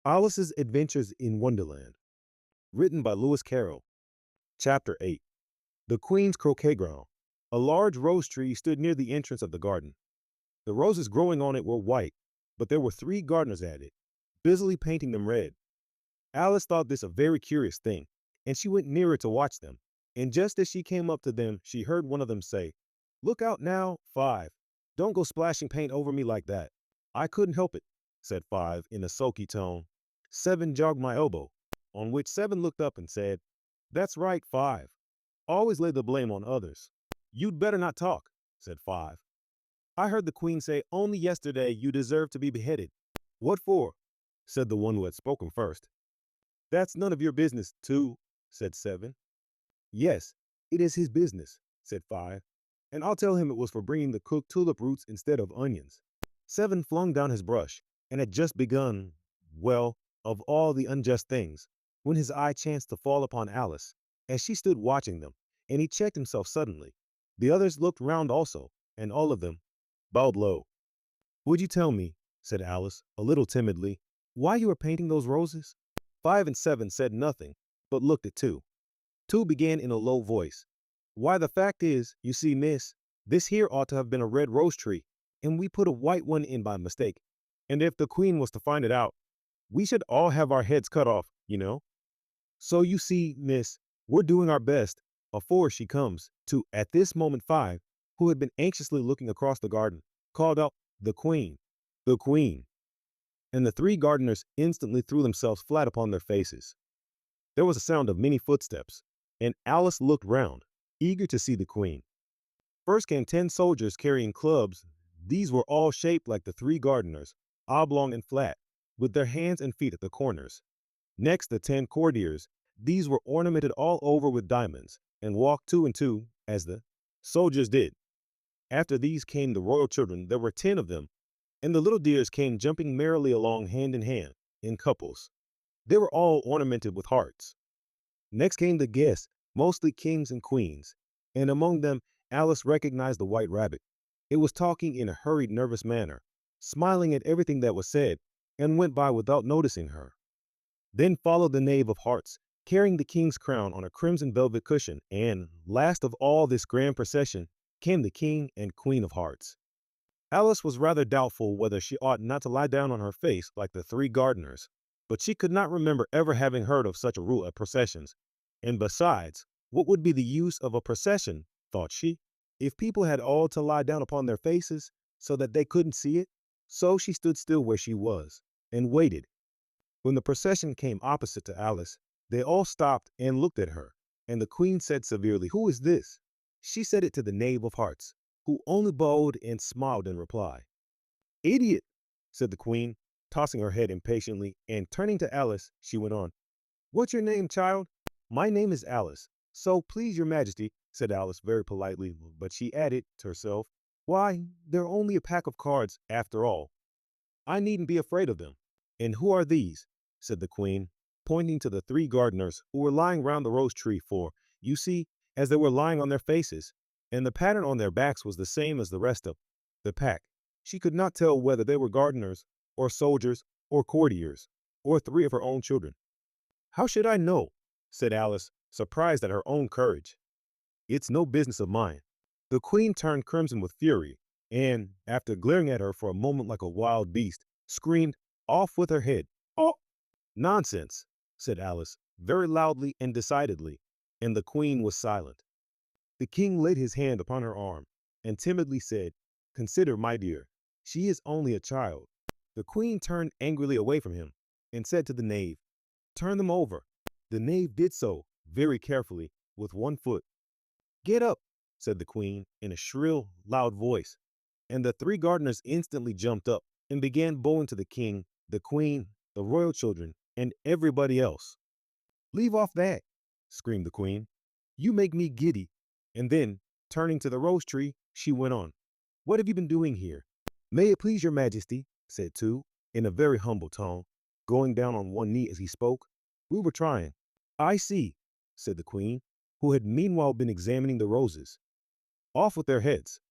Alice's Adventures in Wonderland, written by Lewis Carroll. Chapter 8. The Queen's Croquet-Ground. A large rose tree stood near the entrance of the garden. The roses growing on it were white, but there were 3 gardeners at it, busily painting them red. Alice thought this a very curious thing, and she went nearer to watch them. And just as she came up to them, she heard one of them say, "Look out now, 5. Don't go splashing paint over me like that." "I couldn't help it," said 5 in a sulky tone. 7 jogged my elbow, on which 7 looked up and said, "That's right, 5. Always lay the blame on others." "You'd better not talk," said 5. "I heard the Queen say only yesterday you deserve to be beheaded." "What for?" said the one who had spoken first. "That's none of your business, 2, said 7. "Yes, it is his business," said 5, "and I'll tell him it was for bringing the cooked tulip roots instead of onions." 7 flung down his brush, and had just begun, well, of all the unjust things, when his eye chanced to fall upon Alice, as she stood watching them, and he checked himself suddenly. The others looked round also, and all of them bowed low. "Would you tell me," said Alice, a little timidly, "why you are painting those roses?" 5 and 7 said nothing, but looked at 2. 2 began in a low voice. "Why, the fact is, you see, miss, this here ought to have been a red rose tree, and we put a white one in by mistake. And if the Queen was to find it out, we should all have our heads cut off, you know. So you see, miss, we're doing our best afore she comes to." At this moment 5, who had been anxiously looking across the garden, called out, "The Queen! The Queen!" And the 3 gardeners instantly threw themselves flat upon their faces. There was a sound of many footsteps, and Alice looked round, eager to see the Queen. First came 10 soldiers carrying clubs. These were all shaped like the 3 gardeners, oblong and flat, with their hands and feet at the corners. Next, the 10 courtiers. These were ornamented all over with diamonds, and walked 2 and 2, as the soldiers did. After these came the royal children. There were 10 of them, and the little dears came jumping merrily along hand in hand, in couples. They were all ornamented with hearts. Next came the guests, mostly kings and queens, and among them Alice recognized the white rabbit. It was talking in a hurried, nervous manner, smiling at everything that was said, and went by without noticing her. Then followed the knave of hearts, carrying the king's crown on a crimson velvet cushion, and last of all this grand procession came the king and queen of hearts. Alice was rather doubtful whether she ought not to lie down on her face like the 3 gardeners, but she could not remember ever having heard of such a rule at processions. And besides, what would be the use of a procession, thought she, if people had all to lie down upon their faces so that they couldn't see it? So she stood still where she was and waited. When the procession came opposite to Alice, they all stopped and looked at her, and the Queen said severely, "Who is this?" She said it to the knave of hearts, who only bowed and smiled in reply. "Idiot," said the Queen, tossing her head impatiently, and turning to Alice, she went on, "What's your name, child?" "My name is Alice, so please your Majesty," said Alice very politely, but she added to herself, "Why, they're only a pack of cards after all. I needn't be afraid of them." "And who are these?" said the Queen, pointing to the 3 gardeners who were lying round the rose tree, for, you see, as they were lying on their faces, and the pattern on their backs was the same as the rest of the pack, she could not tell whether they were gardeners, or soldiers, or courtiers, or 3 of her own children. "How should I know?" said Alice, surprised at her own courage. "It's no business of mine." The Queen turned crimson with fury, and, after glaring at her for a moment like a wild beast, screamed, "Off with her head!" "Oh!" "Nonsense," said Alice, very loudly and decidedly, and the Queen was silent. The King laid his hand upon her arm, and timidly said, "Consider, my dear, she is only a child." The Queen turned angrily away from him, and said to the knave, "Turn them over." The knave did so, very carefully, with one foot. "Get up," said the Queen, in a shrill, loud voice, and the 3 gardeners instantly jumped up, and began bowing to the King, the Queen, the royal children, and everybody else. "Leave off that," screamed the Queen. "You make me giddy." And then, turning to the rose tree, she went on, "What have you been doing here?" "May it please your Majesty," said 2, in a very humble tone, going down on one knee as he spoke, "we were trying." "I see," said the Queen, who had meanwhile been examining the roses. "Off with their heads."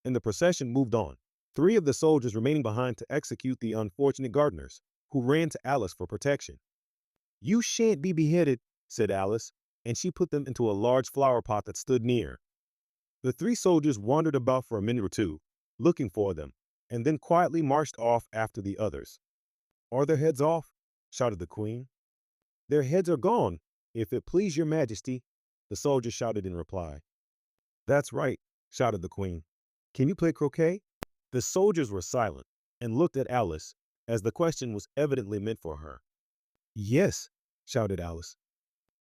And the procession moved on, 3 of the soldiers remaining behind to execute the unfortunate gardeners, who ran to Alice for protection. "You shan't be beheaded," said Alice, and she put them into a large flower pot that stood near. The three soldiers wandered about for a minute or two, looking for them, and then quietly marched off after the others. "Are their heads off?" shouted the queen. "Their heads are gone, if it please your majesty," the soldiers shouted in reply. "That's right," shouted the queen. "Can you play croquet?" The soldiers were silent and looked at Alice, as the question was evidently meant for her. "Yes," shouted Alice.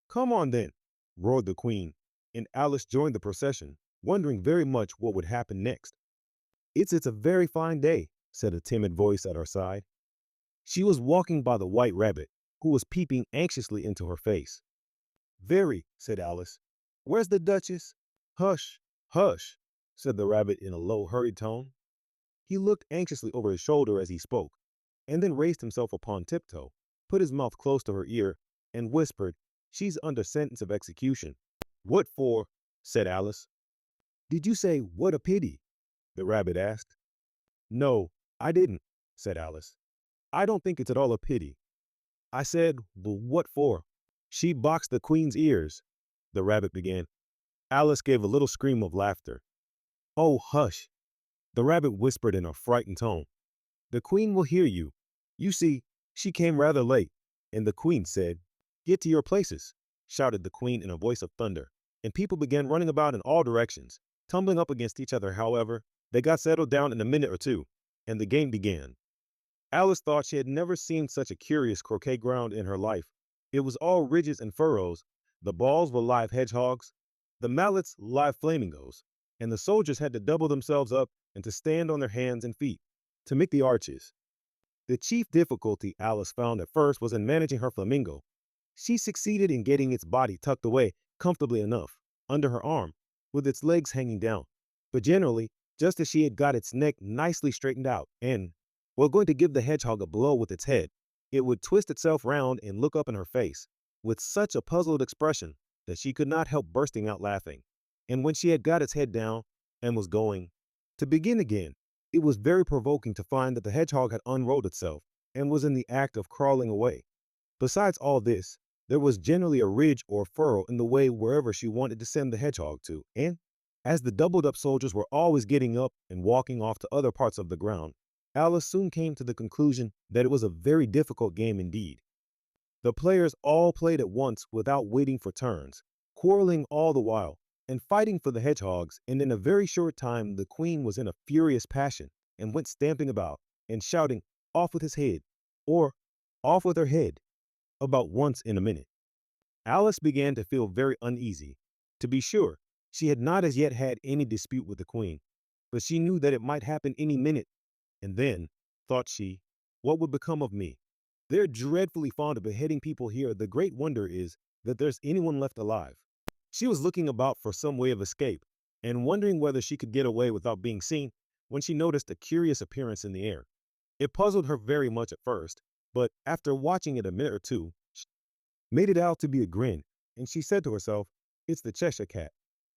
"Come on then," roared the queen, and Alice joined the procession, wondering very much what would happen next. It's a very fine day," said a timid voice at her side. She was walking by the white rabbit, who was peeping anxiously into her face. "Very," said Alice. "Where's the Duchess?" "Hush, hush," said the rabbit in a low, hurried tone. He looked anxiously over his shoulder as he spoke, and then raised himself upon tiptoe, put his mouth close to her ear, and whispered, "She's under sentence of execution." "What for?" said Alice. "Did you say, 'What a pity'?" the rabbit asked. "No, I didn't," said Alice. "I don't think it's at all a pity. I said, 'What for?'" "She boxed the queen's ears," the rabbit began. Alice gave a little scream of laughter. "Oh, hush," the rabbit whispered in a frightened tone. "The queen will hear you. You see, she came rather late." And the queen said, "Get to your places," shouted the queen in a voice of thunder, and people began running about in all directions, tumbling up against each other. However, they got settled down in a minute or two, and the game began. Alice thought she had never seen such a curious croquet ground in her life. It was all ridges and furrows. The balls were live hedgehogs, the mallets live flamingos, and the soldiers had to double themselves up and to stand on their hands and feet to make the arches. The chief difficulty Alice found at first was in managing her flamingo. She succeeded in getting its body tucked away comfortably enough under her arm, with its legs hanging down, but generally, just as she had got its neck nicely straightened out, and while going to give the hedgehog a blow with its head, it would twist itself round and look up in her face with such a puzzled expression that she could not help bursting out laughing. And when she had got its head down and was going to begin again, it was very provoking to find that the hedgehog had unrolled itself and was in the act of crawling away. Besides all this, there was generally a ridge or furrow in the way wherever she wanted to send the hedgehog to, and as the doubled up soldiers were always getting up and walking off to other parts of the ground, Alice soon came to the conclusion that it was a very difficult game indeed. The players all played at once without waiting for turns, quarreling all the while, and fighting for the hedgehogs, and in a very short time the queen was in a furious passion, and went stamping about, and shouting, "Off with his head," or "Off with her head," about once in a minute. Alice began to feel very uneasy. To be sure, she had not as yet had any dispute with the queen, but she knew that it might happen any minute, and then, thought she, what would become of me? They're dreadfully fond of beheading people here. The great wonder is that there's anyone left alive. She was looking about for some way of escape, and wondering whether she could get away without being seen, when she noticed a curious appearance in the air. It puzzled her very much at first, but after watching it a minute or two, she made it out to be a grin, and she said to herself, "It's the Cheshire Cat.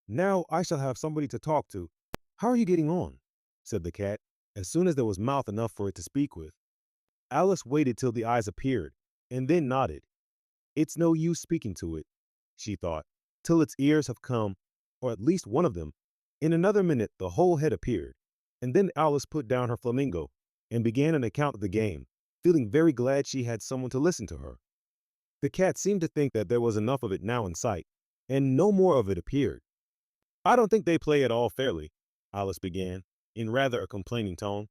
Now I shall have somebody to talk to." "How are you getting on?" said the cat, as soon as there was mouth enough for it to speak with. Alice waited till the eyes appeared, and then nodded. "It's no use speaking to it," she thought, "till its ears have come, or at least one of them." In another minute the whole head appeared, and then Alice put down her flamingo and began an account of the game, feeling very glad she had someone to listen to her. The cat seemed to think that there was enough of it now in sight, and no more of it appeared. "I don't think they play at all fairly," Alice began, in rather a complaining tone.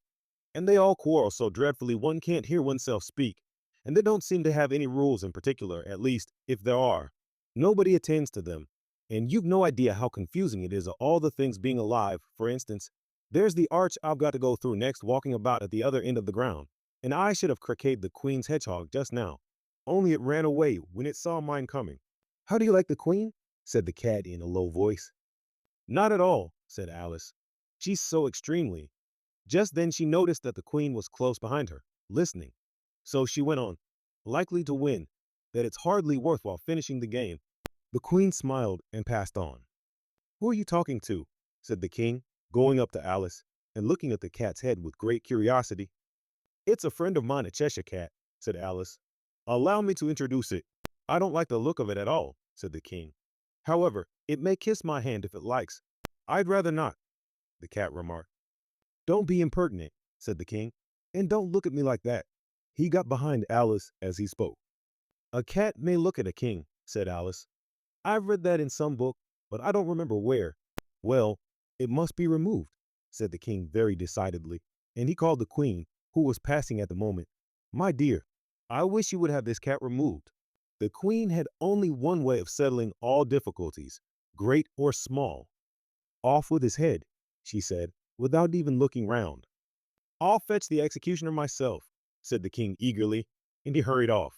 "And they all quarrel so dreadfully one can't hear oneself speak, and they don't seem to have any rules in particular, at least, if there are, nobody attends to them, and you've no idea how confusing it is of all the things being alive. For instance, there's the arch I've got to go through next, walking about at the other end of the ground, and I should have croqueted the queen's hedgehog just now, only it ran away when it saw mine coming." "How do you like the queen?" said the cat in a low voice. "Not at all," said Alice. "She's so extremely—" Just then she noticed that the queen was close behind her, listening. So she went on, "Likely to win, that it's hardly worthwhile finishing the game." The queen smiled and passed on. "Who are you talking to?" said the king, going up to Alice and looking at the cat's head with great curiosity. "It's a friend of mine, a Cheshire Cat," said Alice. Allow me to introduce it. I don't like the look of it at all, said the king. However, it may kiss my hand if it likes. I'd rather not, the cat remarked. Don't be impertinent, said the king, and don't look at me like that. He got behind Alice as he spoke. A cat may look at a king, said Alice. I've read that in some book, but I don't remember where. Well, it must be removed, said the king very decidedly, and he called the queen, who was passing at the moment. My dear, I wish you would have this cat removed. The queen had only one way of settling all difficulties, great or small. Off with his head, she said, without even looking round. I'll fetch the executioner myself, said the king eagerly, and he hurried off.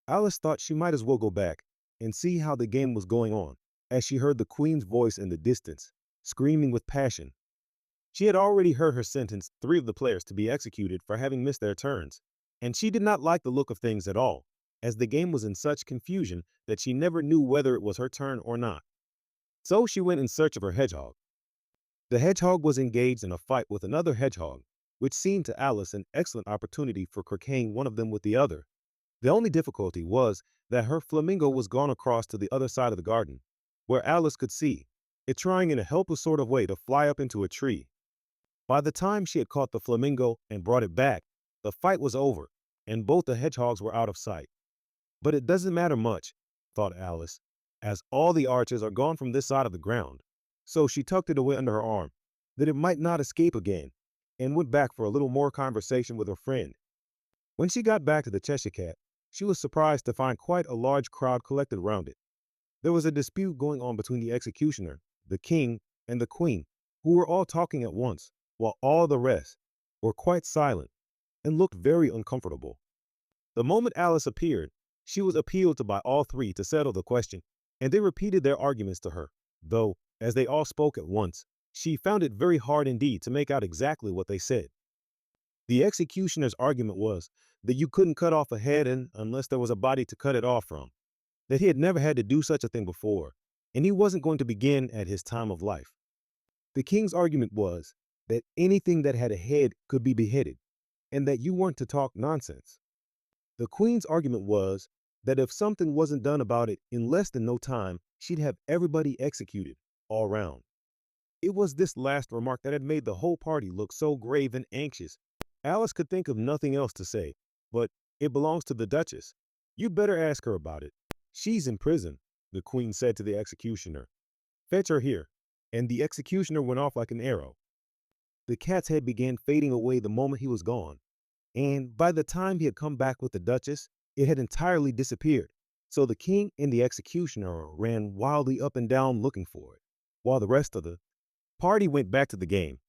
Alice thought she might as well go back and see how the game was going on, as she heard the queen's voice in the distance, screaming with passion. She had already heard her sentence 3 of the players to be executed for having missed their turns, and she did not like the look of things at all, as the game was in such confusion that she never knew whether it was her turn or not. So she went in search of her hedgehog. The hedgehog was engaged in a fight with another hedgehog, which seemed to Alice an excellent opportunity for croqueting one of them with the other. The only difficulty was that her flamingo was gone across to the other side of the garden, where Alice could see it trying in a helpless sort of way to fly up into a tree. By the time she had caught the flamingo and brought it back, the fight was over, and both the hedgehogs were out of sight. But it doesn't matter much, thought Alice, as all the archers are gone from this side of the ground. So she tucked it away under her arm, that it might not escape again, and went back for a little more conversation with her friend. When she got back to the Cheshire Cat, she was surprised to find quite a large crowd collected round it. There was a dispute going on between the executioner, the king, and the queen, who were all talking at once, while all the rest were quite silent and looked very uncomfortable. The moment Alice appeared, she was appealed to by all 3 to settle the question, and they repeated their arguments to her, though, as they all spoke at once, she found it very hard indeed to make out exactly what they said. The executioner's argument was that you couldn't cut off a head unless there was a body to cut it off from, that he had never had to do such a thing before, and he wasn't going to begin at his time of life. The king's argument was that anything that had a head could be beheaded, and that you weren't to talk nonsense. The queen's argument was that if something wasn't done about it in less than no time, she'd have everybody executed all round. It was this last remark that had made the whole party look so grave and anxious. Alice could think of nothing else to say, but it belongs to the Duchess. You'd better ask her about it. She's in prison, the queen said to the executioner. Fetch her here. And the executioner went off like an arrow. The cat's head began fading away the moment he was gone, and by the time he had come back with the Duchess, it had entirely disappeared. So the king and the executioner ran wildly up and down looking for it, while the rest of the party went back to the game.